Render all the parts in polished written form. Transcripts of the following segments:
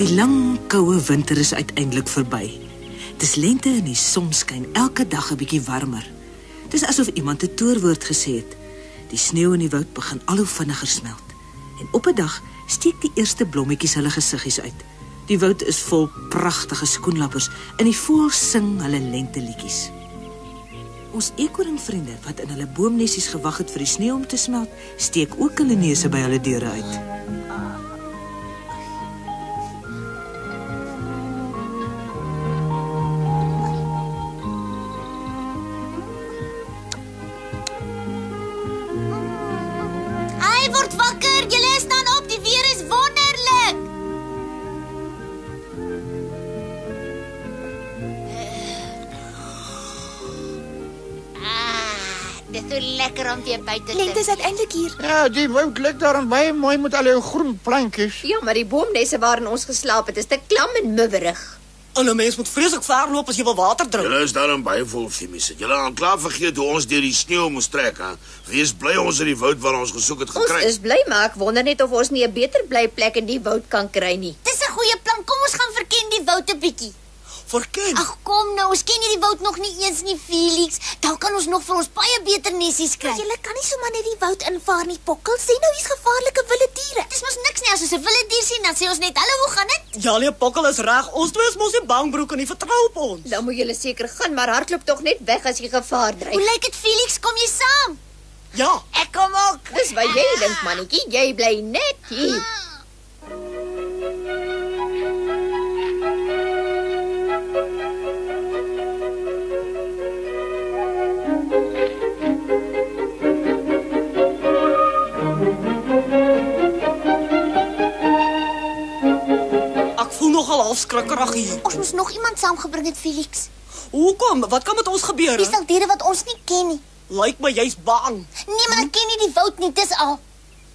Die lang, koue winter is uiteindelik verby. Dis lente en die son skyn elke dag 'n bietjie warmer. Dis asof iemand 'n toorwoord gesê het. Die sneeu in die woud begin al hoe vinniger smelt. En op 'n dag steek die eerste blommetjies hulle gesiggies uit. Die woud is vol pragtige skoenlappers en die voëls sing hulle lenteliedjies. Ons eekoringvriende wat in hulle boomnessies gewag het vir die sneeu om te smelt, steek ook hulle neuse by hulle deure uit. Hy word wakker, julle staan op, die weer is wonderlik. Dit is so lekker om weer buite te. Lente is uiteindelik hier. Ja, die woud lyk daarom baie mooi met al die groen plantjies. Ja, maar die boomnesse waarin ons geslaap het, is te klam en mibberig. En 'n mens moet vreeslik ver loop as jy wil water drink. Julle is daarom baie vol femies. Julle aan klaar vergeet hoe ons deur die sneeu moes trek, hè? Wees bly ons het die woud waar ons gesoek het gekry. Ons is bly, maar ek wonder net of ons nie 'n beter blyplek in die woud kan kry nie. Dis 'n goeie plan. Kom ons gaan verken die woud 'n bietjie. Verken. Ag kom nou, ons ken hierdie woud nog nie eens nie, Felix. Dan kan ons nog vir ons baie beter nessies kry. Julle kan nie sommer net die woud invaar nie, Pokkel. Sê nou hier's gevaarlike wilde diere. Dis mos niks nie as ons 'n wilde dier sien, dan sê ons net hallo, hoe gaan dit? Ja, nee, Pokkel is reg. Ons twee is mos nie bangbroek en nie vertrou op ons. Dan moet julle seker gaan, maar hardloop tog net weg as jy gevaar dryf. Hoe lyk dit, Felix? Kom jy saam? Ja. Ek kom ook. Dis wat jy dink, mannetjie. Jy bly net hier. Ek voel nogal half skrikkerig hier. Ons moes nog iemand saamgebring het, Felix. Hoekom? Wat kan met ons gebeur? Dis al diere wat ons nie ken nie. Lyk my jy's bang. Nee, maar ek ken nie die woud nie, dis al.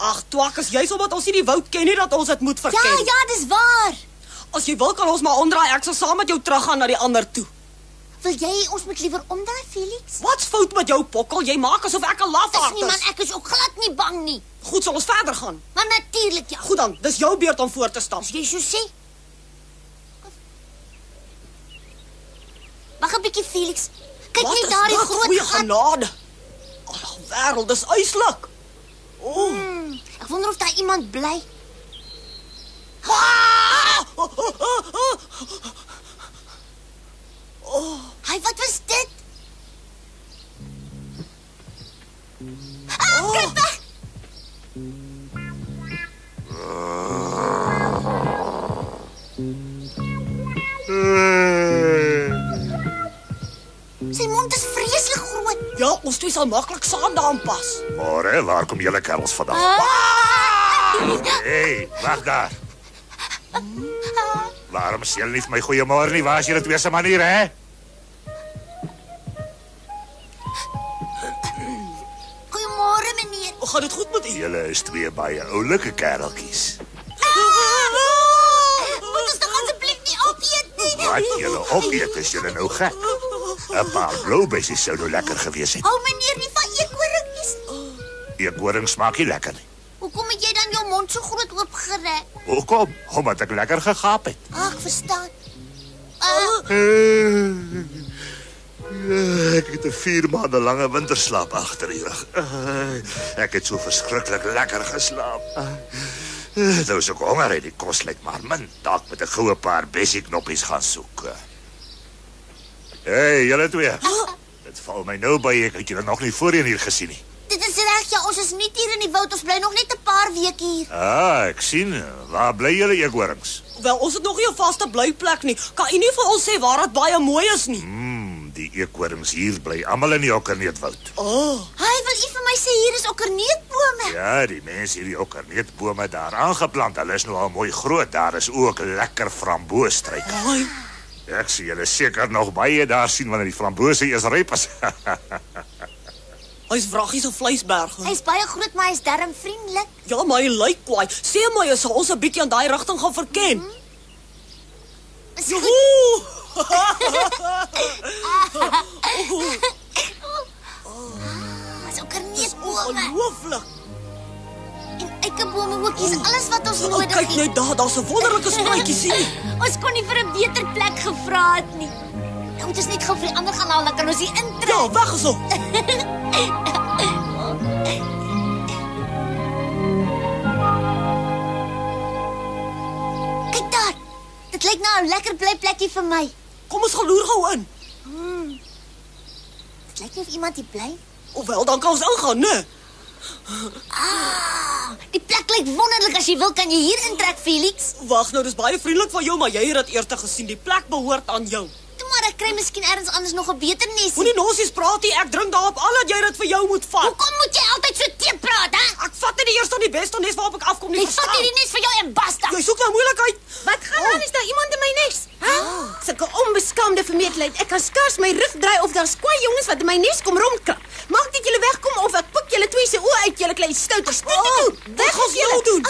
Ag, twak, is jy omdat ons nie die woud ken nie dat ons dit moet verken. Ja, dis waar. As jy wil kan ons maar omdraai. Ek sal saam met jou teruggaan na die ander toe. Wil jy ons moet liewer omdraai, Felix? Wat's fout met jou, Pokkel? Jy maak asof ek 'n lafaard Dis nie, man, ek is ook glad nie bang nie. Goed, sal ons verder gaan. Maar natuurlik, ja. Goed dan, dis jou beurt om voor te stap. As jy so sê. Wag 'n bietjie, Felix. Kyk Wat net is daar die dit? groot Goeie gat. genade. Ag, wêreld, dis uitslik. O. Ek wonder of daar iemand bly. Hy, wat was dit? Kyk weg! Sy mond is vreeslik groot. Ja, ons twee sal maklik saam daarin pas. Môre, waar kom julle kerels vandaan? Hey, wag daar. Waarom sê julle nie vir my goeiemôre nie? Waar is julle twee se maniere, hè? Goeiemôre, meneer. Hoe gaan dit goed met u? Julle is twee baie oulike kereltjies. Moet ons toch asseblief nie opeet nie? Wat julle opeet is julle nou gek. 'n Paar bloubessies sou nou lekker gewees het. Hou meneer nie van eekoringies. Eekoring smaak nie lekker nie. Hoekom het jy dan jou mond so groot oopgerek? Hoekom? Omdat ek lekker gegaap het. Ag, verstaan. Ek het 'n 4 maande lange winterslaap agter die rug. Ek het so verskriklik lekker geslaap. Nou is ek honger en die kos lyk maar min. Dalk met 'n goue paar bessieknoppies gaan soek. Hey, julle twee. Dit val my nou by, ek het julle nog nie voorheen hier gesien nie. Dit is reg, ja, ons is nie hier in die woud. Ons bly nog net 'n paar weke hier. Ek sien. Waar bly julle eekorings? Wel, ons het nog nie 'n vaste blyplek nie. Kan u nie vir ons sê waar dit baie mooi is nie? Die eekorings hier bly almal in die okkerneetwoud. Hy wil u vir my sê hier is okkerneetbome. Ja, die mense hierdie okkerneetbome daar aangeplant. Hulle is nou al mooi groot. Daar is ook lekker framboosstruike. Ai, Ek sien julle seker nog baie daar sien wanneer die frambose eers ryp is. hy's wraggies op vleisberg. Hy's baie groot, maar hy's darm vriendelik. Ja, maar hy lyk kwaai. Sê my, sal ons 'n bietjie in daai rigting gaan verken? Miskien Joehoe! is okkerneetbome. Ongelooflik. En uit eikebome ook. Hier's alles wat ons nodig Kyk het. net daar's 'n wonderlike spruitjie sien. Ons kon nie vir 'n beter plek gevra het nie. Nou moet ons net gou vir die ander gaan haal, dan kan ons hier intrek. Ja, weg is hom. Kyk daar. Dit lyk na 'n lekker blyplekkie vir my. Kom ons gaan loer gou in. Dit lyk nie of iemand hier bly. Ofwel, dan kan ons ingaan, né? Die plek lyk wonderlik. As jy wil, kan jy hier intrek, Felix. Wag nou, dis baie vriendelik van jou, maar jy het dit eers gesien. Die plek behoort aan jou. Toe maar, ek kry miskien ergens anders nog 'n beter nesie. Moenie nosies praat nie. Ek drink daarop al dat jy dit vir jou moet vat. Hoekom moet jy altyd so teep praat, hè? Ek vat net die eerste en die beste nes waarop ek afkom nie. Jy vat hierdie nes vir jou en basta. Jy soek nou moeilikheid. Wat gaan aan? Is daar iemand in my nes? Sulke onbeskaamde vermetelheid. Ek kan skars my rug draai of daar's kwaai jongens wat in my nes kom rondkrap. Maak dit julle wegkom of ek pik julle twee se oë uit, julle klein stouters. Wat gaan jy doen?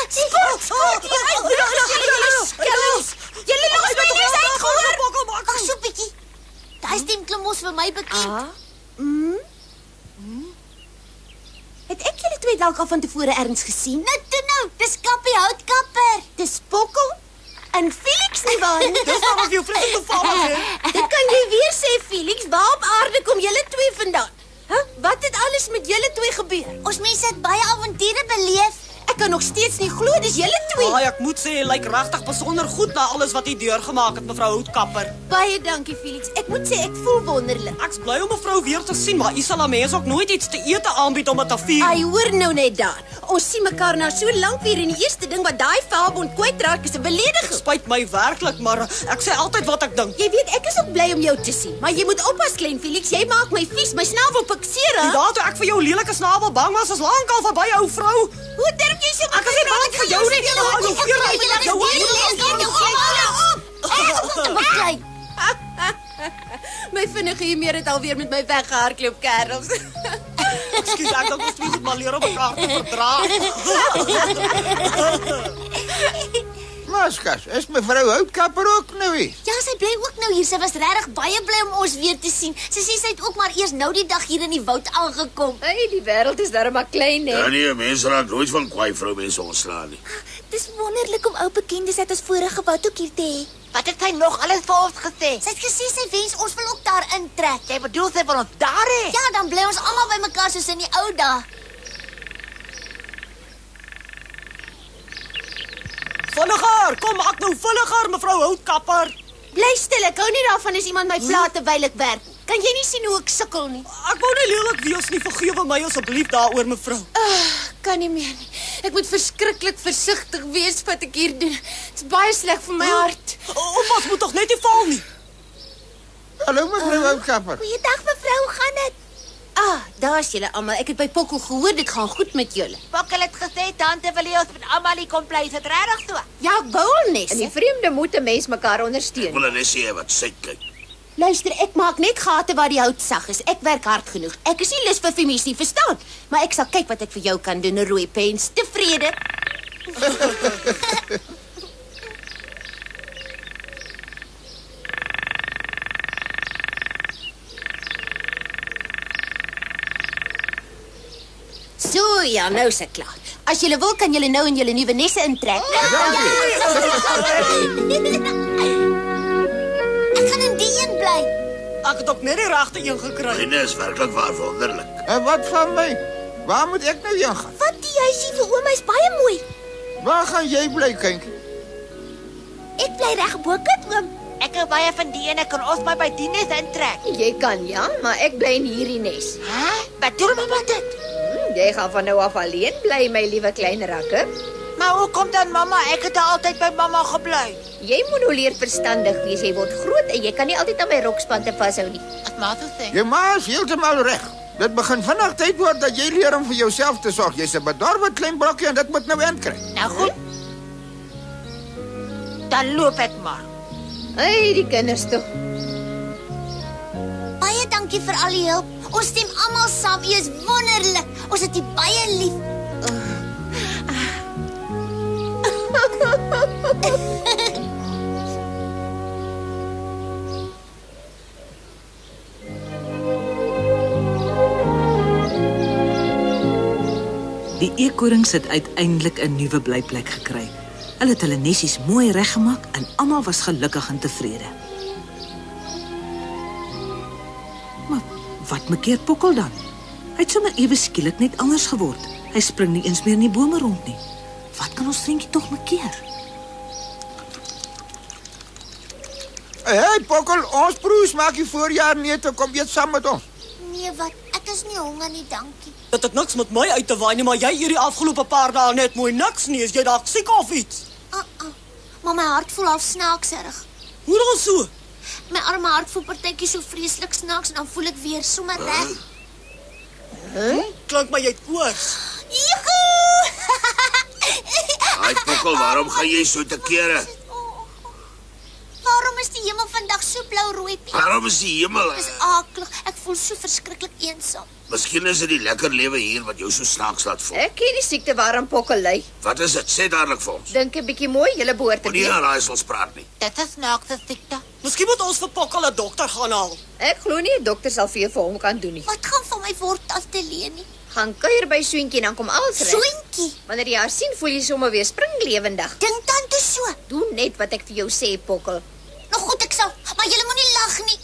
Julle los my nes uit, gehoor? Ag, so bietjie. Daai stem klink mos vir my bekend. Het ek julle twee dalk al van tevore ergens gesien? Nou, dis Kappie Houtkapper. Dis Pokkel en Felix nie waar nie. Dis dan of jou vriend toevallig hè? Dit kan jy weer sê, Felix. Waar op aarde kom julle twee vandaan? Wat het alles met julle twee gebeur? Ons mense het baie avonture beleef. Ek kan nog steeds nie glo dis julle twee. Ja, ek moet sê jy lyk regtig besonder goed na alles wat jy deurgemaak het, mevrou Houtkapper. Baie dankie, Felix. Ek moet sê ek voel wonderlik. Ek's bly om mevrou weer te sien, maar u sal aan mense ook nooit iets te ete aanbied om dit te vier. Ai, hoor nou net daar. Ons sien mekaar nou so lank weer en die eerste ding wat daai vuilbond kwytraak is 'n belediging. Spyt my werklik, maar ek sê altyd wat ek dink. Jy weet, ek is ook bly om jou te sien, maar jy moet oppas, klein Felix. Jy maak my vies, my snavel pikseer, Die hè? dae toe ek vir jou lelike snabel bang was, is lankal verby, ou vrou. Hoe durf jy so? Ek is nie bang vir jou nie. My vinnige humeur het alweer met my weggehardloop, kerels. Ekskuus, ek dink ons moet maar leer om mekaar te verdra. Maskas, is mevrou Houtkapper ook nou hier? Ja, sy bly ook nou hier. Sy was regtig baie bly om ons weer te sien. Sy sê sy het ook maar eers nou die dag hier in die woud aangekom. Hey, die wêreld is darem maar klein, hè? Ja nee, mense raak nooit van kwaai vroumense ontslaan nie. Dis wonderlik om ou bekendes uit ons vorige woud ook hier te hê. Wat het sy nog alles vir ons gesê? Sy het gesê sy wens ons wil ook daar intrek. Jy bedoel sy wil ons daar hê? Ja, dan bly ons almal by mekaar soos in die ou dae. Vinniger, kom maak nou vinniger, mevrou Houtkapper. Bly stil, ek hou nie daarvan as iemand my pla terwyl ek werk. Kan jy nie sien hoe ek sukkel nie? Ek wou nie lelik wees nie, vergewe my asseblief daaroor, mevrou. Kan nie meer nie. Ek moet verskriklik versigtig wees wat ek hier doen. Dit's baie sleg vir my hart. Oppas moet tog net nie val nie. Hallo mevrou Houtkapper. Goeiedag mevrou, hoe gaan dit? Daar's julle almal. Ek het by Pokkel gehoor dit gaan goed met julle. Pokkel het gesê tante wil hê ons moet almal hier kom bly. Is dit regtig so? Ja, woulnes. In die vreemde moet 'n mens mekaar ondersteun. Wil net sê wat sy kyk. Luister, ek maak net gate waar die hout sag is. Ek werk hard genoeg. Ek is nie lus vir femies nie, verstaan? Maar ek sal kyk wat ek vir jou kan doen, 'n rooi pens. Tevrede? So ja, nou is ek klaar. As julle wil, kan julle nou in julle nuwe nesse intrek. Ek gaan in die een bly. Ek het ook net die regte een gekry. Myne is werklik waar wonderlik. En wat van my? Waar moet ek nou heen gaan? Wat die huisie vir ouma is baie mooi. Waar gaan jy bly, kindjie? Ek bly reg bokant, oom. Ek hou baie van die een. Ek kan ons maar by die nes intrek. Jy kan ja, maar ek bly in hierdie nes. Hæ? Wat doen mamma dit? Jy gaan van nou af alleen bly, my liewe klein rakker. Maar hoe kom dan mamma? Ek het altyd by mamma gebly. Jy moet nou leer verstandig wees. Jy word groot en jy kan nie altyd aan my rokspante vashou nie. Wat maak jy sê? Jou ma is heeltemal reg. Dit begin vinnig tyd word dat jy leer om vir jouself te sorg. Jy's 'n bedorwe klein brokkie en dit moet nou eind kry. Nou goed. Dan loop ek maar. Hey, die kinders tog. Baie dankie vir al die hulp. Ons stem almal saam. U is wonderlik. Ons het u baie lief. Die eekorings het uiteindelik 'n nuwe blyplek gekry. Hulle het hulle nesies mooi reggemaak en almal was gelukkig en tevrede. Maar wat maak Pokkel dan? Hy het sommer ewe skielik net anders geword. Hy spring nie eens meer in die bome rond nie. Wat kan ons vriendjie tog maak? Hey, Pokkel, ons broers maak die voorjaar neute, kom eet saam met ons. Nee, wat? Ek is nie honger nie, dankie. Dit het niks met my uit te waai nie, maar jy hierdie afgelope paar dae net mooi niks nie. Is jy dalk siek of iets? Maar my hart voel half snaakserig. Hoe dan so? My arme hart voel partytjie so vreeslik snaaks en dan voel ek weer sommer reg. Klink my jy het koors. Joehoe! Ai, Pokkel, waarom gaan jy so te kere? Waarom is die hemel vandag so blou-rooi, Piet? Waarom is die hemel? Dis aklig. Ek voel so verskriklik eensaam. Miskien is dit die lekker lewe hier wat jou so snaaks laat voel. Ek ken die siekte waaraan Pokkel ly. Wat is dit? Sê dadelik vir ons. Dink 'n bietjie mooi, julle behoort te Moenie weet. aan raaisels praat nie. Dit is snaakse siekte. Miskien moet ons vir Pokkel 'n dokter gaan haal. Ek glo nie 'n dokter sal vir hom kan doen nie. Wat gaan van my word as te leen nie? Gaan kuier by Soentjie en dan kom alles reg. Soentjie. Wanneer jy haar sien, voel jy sommer weer springlewendig. Dink tante so. Doen net wat ek vir jou sê, Pokkel. Nou goed, ek sal. Maar jy moenie lag nie.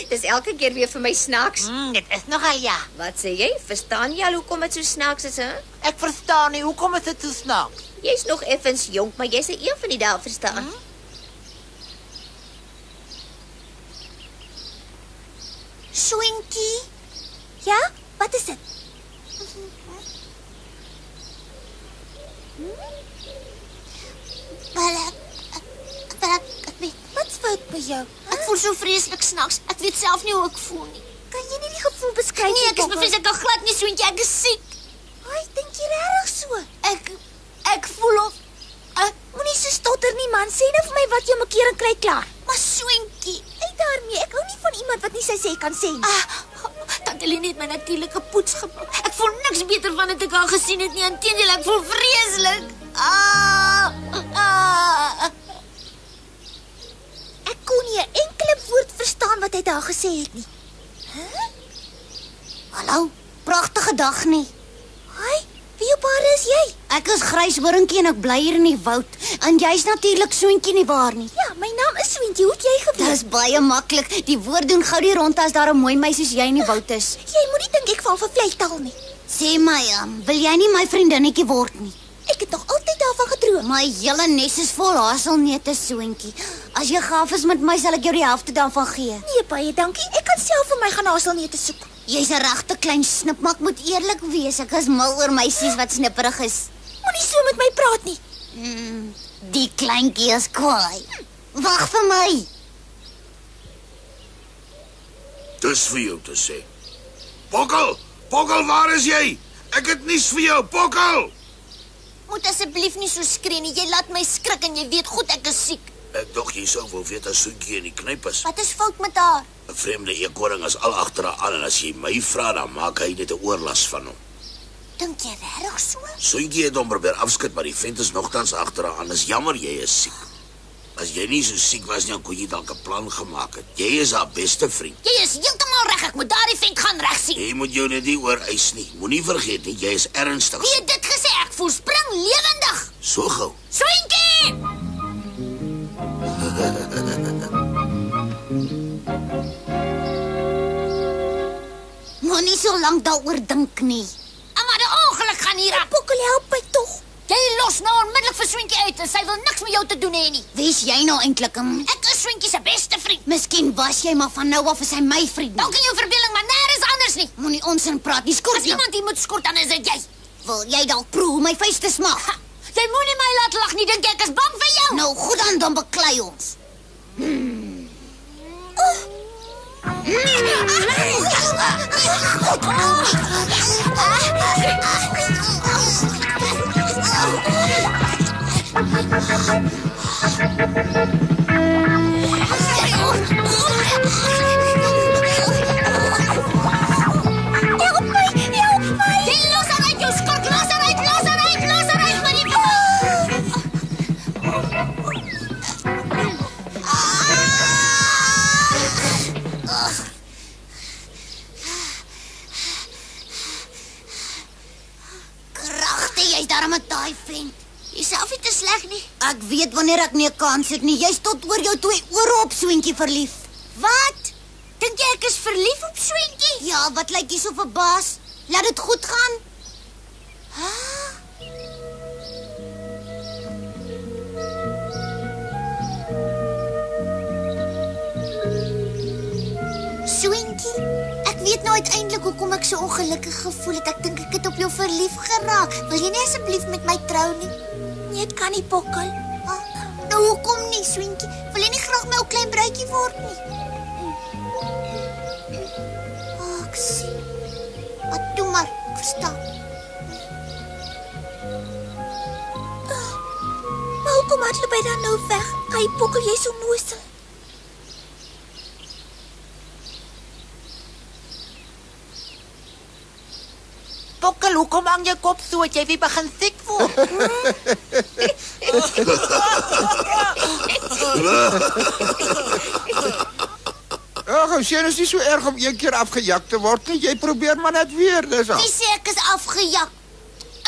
Dis elke keer weer vir my snaaks. Dit is nogal ja. Wat sê jy? Verstaan jy al hoekom dit so snaaks is, hè? Ek verstaan nie hoekom is dit so snaaks. Jy's nog effens jonk, maar jy sal een van die dae verstaan. Soentjie. Ja? Wat is dit? Ek weet. Wat's fout by jou? Ek voel so vreeslik snaaks. Ek weet self nie hoe ek voel nie. Kan jy nie die gevoel beskryf nie? Nee, ek is bevrees ek kan glad nie, Soentjie, ek is siek. Ai, dink jy regtig so? Ek voel of moenie so stotter nie, man. Sê nou vir my wat jy maak keer en kry klaar. Maar Soentjie, uit daarmee. Ek hou nie van iemand wat nie sy sê kan sê nie. Tante Lenie het my natuurlike poets gemaak. Ek voel niks beter van dit ek al gesien het nie. Inteendeel, ek voel vreeslik. Ek kon nie 'n enkele woord verstaan wat hy daar gesê het nie. Hallo, pragtige dag nie. Hi, wie op aarde is jy? Ek is Gryshorinkie en ek bly hier in die woud. En jy's natuurlik Soentjie nie waar nie. Ja, my naam is Soentjie. Hoe het jy geweet? Dis baie maklik. Die woord doen gou die rond as daar 'n mooi meisie soos jy in die woud is. Jy moenie dink ek val vir vleitaal nie. Sê my, wil jy nie my vriendinnetjie word nie? Ek het nog altyd daarvan gedroom. My hele nes is vol haselneute, Soentjie. As jy gaaf is met my, sal ek jou die helfte daarvan gee. Nee, baie dankie. Ek kan self vir my gaan haselneute soek. Jy's 'n regte klein snip, maar ek moet eerlik wees, ek is mal oor meisies wat snipperig is. Moenie so met my praat nie. Die kleintjie is kwaai. Wag vir my. Dis vir jou te sê. Pokkel, Pokkel, waar is jy? Ek het nuus vir jou, Pokkel. Moet asseblief nie so skree nie. Jy laat my skrik en jy weet goed ek is siek. Ek dink jy sou wou weet as Soentjie in die knyp is. Wat is fout met haar? 'n Vreemde eekoring is al agter haar aan en as jy my vra, dan maak hy net 'n oorlas van hom. Dink jy regtig so? Soentjie het hom probeer afskud, maar die vent is nogtans agter haar aan. Is jammer jy is siek. As jy nie so siek was nie, kon jy dalk 'n plan gemaak het. Jy is haar beste vriend. Jy is heeltemal reg. Ek moet daardie vent gaan regsien. Jy moet jou net nie oor eis nie. Moenie vergeet nie, jy is ernstig. Wie het dit gesê? Ek voel spring lewendig. So gou. Soentjie! Moenie so lank daaroor dink nie. Maar 'n ongeluk gaan hier aan. Pokkel, help my tog. Jy los nou onmiddellik vir Soentjie uit en sy wil niks met jou te doen hê nie. Wie's jy nou eintlik? Ek is Soentjie se beste vriend. Miskien was jy, maar van nou af is hy my vriend. Dalk in jou verbeelding, maar nêrens anders nie. Moenie onsin praat nie. Skort. As iemand hier moet skort, dan is dit jy. Wil jy dalk proe hoe my vuiste smaak? Jy moenie my laat lag nie. Dink ek is bang vir jou. Nou goed dan beklei ons. darm 'n taai vent. Jy self nie te sleg nie. Ek weet wanneer ek nie 'n kans het nie. Jy's tot oor jou 2 ore op Swentjie verlief. Wat? Dink jy ek is verlief op Swentjie? Ja, wat lyk jy so verbaas? Laat dit goed gaan. Swentjie, ek weet nou uiteindelik hoekom ek so ongelukkig gevoel het. Ek dink ek het op jou verlief geraak. Wil jy nie asseblief met my trou nie? Nee, dit kan nie, Pokkel. Nou hoekom nie, Swentjie? Wil jy nie graag my ou klein bruidjie word nie? Ek sien. Wat doen maar, ek verstaan. Maar hoekom hardloop hy dan nou weg? Hy Pokkel, jy so noosel. Pokkel, hoekom hang jou kop so? Het jy weer begin siek voel? Ag, sien, is nie so erg om 1 keer afgejak te word nie. Jy probeer maar net weer, dis al. Wie sê ek is afgejak?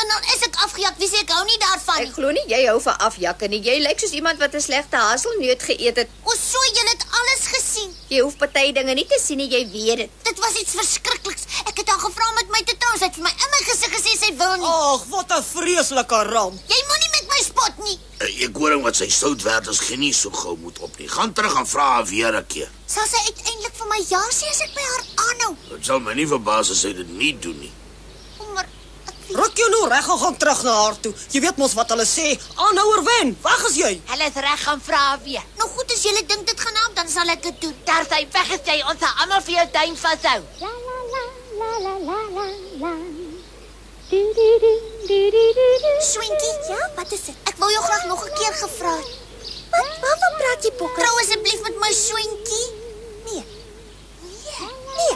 En dan is ek afgejak, wie sê ek hou nie daarvan nie. Ek glo nie jy hou van afjakke nie. Jy lyk soos iemand wat 'n slegte haselnoot geëet het. O, so jy het alles gesien. Jy hoef party dinge nie te sien nie, jy weet dit. Dit was iets verskrikliks. Ek het haar gevra om met my te trou. Sy het vir my in my gesig gesê sy wil nie. Ag, wat 'n vreeslike ramp. Jy moenie met my spot nie. Ekoring wat sy sout werd is, geen nie so gou moet op nie. Gaan terug en vra haar weer 'n keer. Sal sy uiteindelik vir my ja sê as ek by haar aanhou? Dit sal my nie verbaas as sy dit nie doen nie. Maar Ruk jou nou reg en gaan terug na haar toe. Jy weet mos wat hulle sê, aanhouer wen. Wag is jy. Hulle is reg, gaan vra haar weer. nou goed, as julle dink dit gaan help, dan sal ek dit doen. Daar sy weg is jy, ons sal almal vir jou duim vashou. Swentjie, ja, wat is dit? Ek wou jou graag nog 'n keer gevra het. Wat? Waarvan praat jy, Pokkel? Trou asseblief met my Swentjie. Nee. Nee.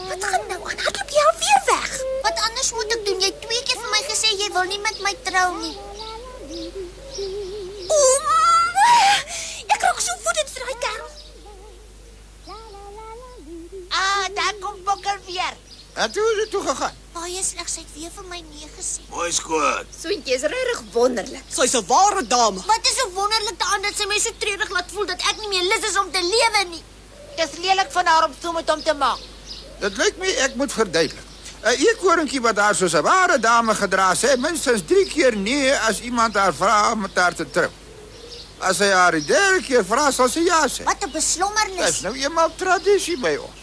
Wat gaan nou aan? Hardloop jy alweer weg? Wat anders moet ek doen? Jy het 2 keer vir my gesê jy wil nie met my trou nie. Ek raak so woedend vir daai kerel. Daar kom Pokkel weer. En toe is dit toe gegaan. Baie sleg, sy het weer vir my nee gesê. Mooi skoot. Swentjie is regtig wonderlik. Sy's 'n ware dame. Wat is so wonderlik daaraan dat sy my so treurig laat voel dat ek nie meer lus is om te lewe nie. Dis lelik van haar om so met hom te maak. Dit lyk my ek moet verduidelik. 'n Eekhoringkie wat daar soos 'n ware dame gedra, sê minstens 3 keer nee as iemand haar vra om met haar te trou. As sy haar die 3de keer vra, sal sy ja sê. Wat 'n beslommernis. Dis nou eenmaal tradisie by ons.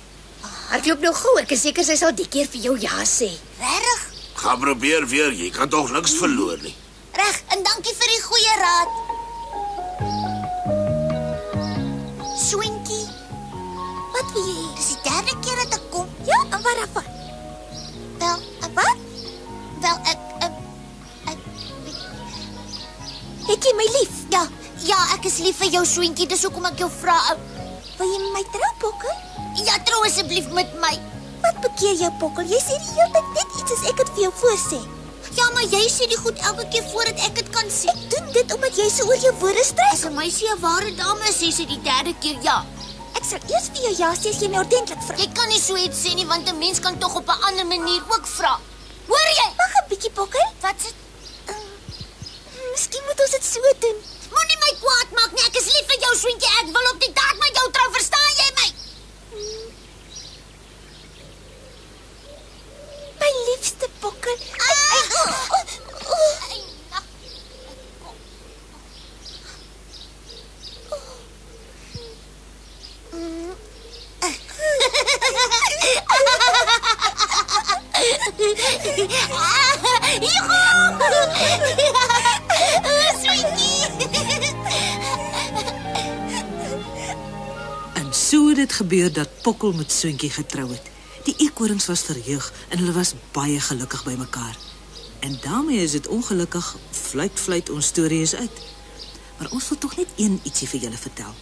Hardloop nou gou, ek is seker sy sal die keer vir jou ja sê. Regtig? Gaan probeer weer, jy kan tog niks verloor nie. Reg, en dankie vir die goeie raad. Swentjie, wat wil jy? Dis die 3de keer dat ek kom. Ja, en wat daarvan? Wel, wat? Wel, ek het jy my lief? Ja, ek is lief vir jou, Swentjie, dis hoekom ek jou vra. Wil jy met my trou, Pokkel? Ja, trou asseblief met my. Wat bekeer jou, Pokkel? Jy sê die hele tyd net iets as ek dit vir jou voorsê. Ja, maar jy sê die goed elke keer voordat ek dit kan sê. Ek doen dit omdat jy so oor jou woorde stry. As 'n meisie 'n ware dame is, sê sy die 3de keer ja. Ek sal eers vir jou ja sê as jy my ordentlik vra. Jy kan nie so iets sê nie, want 'n mens kan tog op 'n ander manier ook vra. Hoor jy? Wag 'n bietjie, Pokkel. Wat sê? Miskien moet ons dit so doen. Moenie my kwaad maak nie. Ek is lief vir jou, Swentjie. Ek wil op die daad met jou trou, verstaan jy my? My liefste Pokkel. En so het dit gebeur dat Pokkel met Swentjie getrou het. Die eekhorings was verheug en hulle was baie gelukkig by mekaar. En daarmee is dit ongelukkig fluit ons storie is uit. Maar ons wil tog net een ietsie vir julle vertel.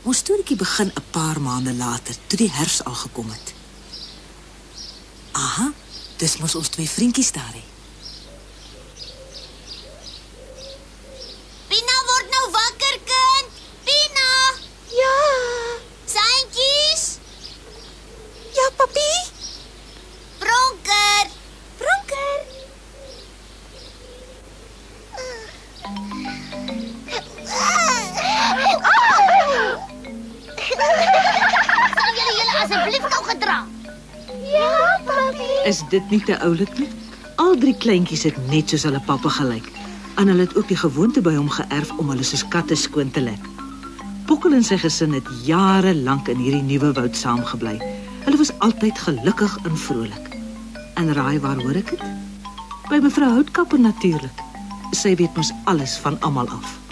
Ons storieetjie begin 'n paar maande later, toe die herfs al gekom het. Aha, dis mos ons 2 vriendjies daar hè. Pina word nou wakker, kind. Pina. Ja. Seintjies. Ja, papi. Bro. asseblief gou gedra. Ja, papi. Is dit nie te oulik nie? Al 3 kleintjies het net soos hulle pappa gelyk. En hulle het ook die gewoonte by hom geërf om hulle soos katte skoon te lek. Pokkel en sy gesin het jare lank in hierdie nuwe woud saamgebly. Hulle was altyd gelukkig en vrolik. En raai waar hoor ek dit? By mevrou Houtkapper natuurlik. Sy weet mos alles van almal af.